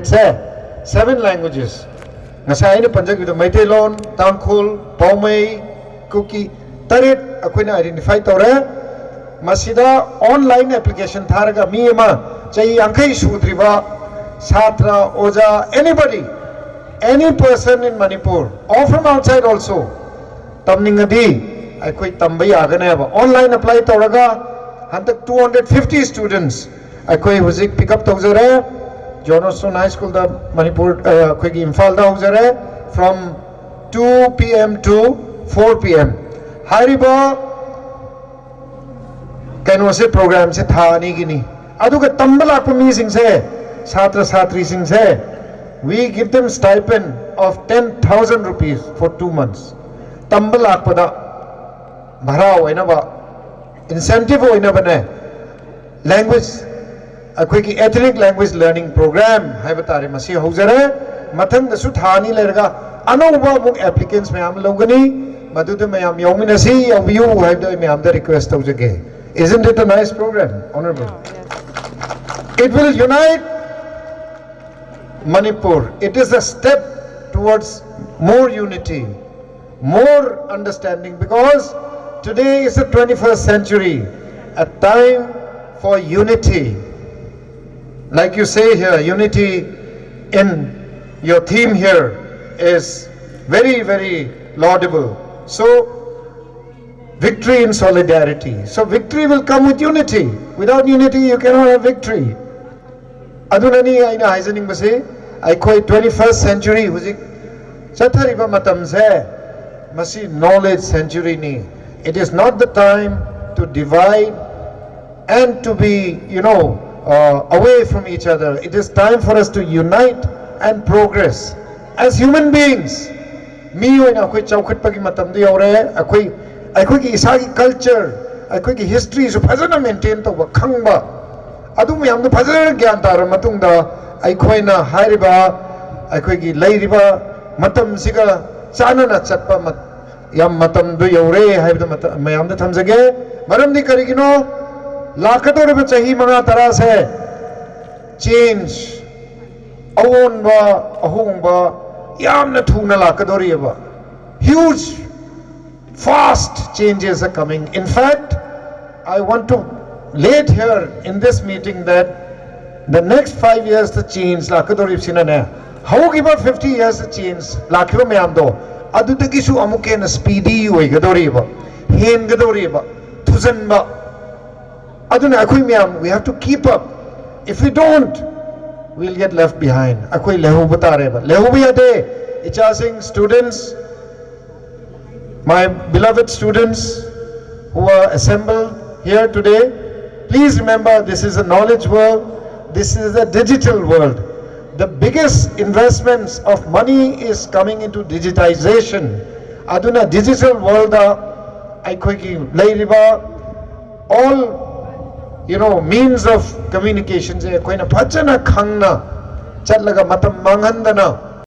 subjects 7 languages. Ngasai na panjag ito Meeteilon, Tangkhul, Paomei, Kuki, tarit ako na identify tore. Masida online application tharaga mi ma chai angkai sudriba satra oja anybody, any person in Manipur or from outside also tamningadi akoi tambai agane ba online apply toraga hantak 250 students akoi huzik pick up tawjare Johnson High School da Manipur akoi gi Imphal da hojare from 2 p.m. to 4 p.m. hariba Kano se program se thani gini aduga tambala ko mi sing se satra satri sing se we give them stipend of 10,000 rupees for 2 months tambala ko da bhara hoina ba incentive hoina bane language akoi ki ethnic language learning program hai batare masi hojare mathang da su thani lerga anova muk applicants mayam logani madu de mayam yauminasi yabiu hai da mayam da request hojage. Isn't it a nice program, Honorable? Yes. It will unite Manipur. It is a step towards more unity, more understanding, because today is the 21st century, a time for unity. Like you say here, unity in your theme here is very, very laudable. So, victory in solidarity. So victory will come with unity. Without unity, you cannot have victory. Adunani aina haizaning base, I call 21st century. Huzik chathariba matam se, masi knowledge century ni. It is not the time to divide and to be, away from each other. It is time for us to unite and progress as human beings. Mi oina akoi chawkhat pagi matam di aure akoi akhoi isagi culture akhoi history su phajana maintain to khangba adu myam da phajana gyan tar matung da akhoi na hairiba akhoi gi leiriba matam siga chana na chatpa mat yam matam du yore haibda matam myam da thamjage maram di karigino lakadore ba chahi manga tara se change awon ba ahung ba yam na thuna lakadore ba huge fast changes are coming. In fact, I want to lay it here in this meeting that the next 5 years to change, Lakadori Sinana, how give about 50 years to change, Lakiro Meamdo, Adudakisu Amuken, speedy way, Gadoriba, Hen Gadoriba, Tuzanba, Aduna Akuimiam, we have to keep up. If we don't, we'll get left behind. Akui Lehubatareba, Lehubiade, Ichasing students. My beloved students who are assembled here today, please remember this is a knowledge world, this is a digital world. The biggest investments of money is coming into digitization. Aduna digital world all means of communication. Pachana khangna chatlaga matam manghandana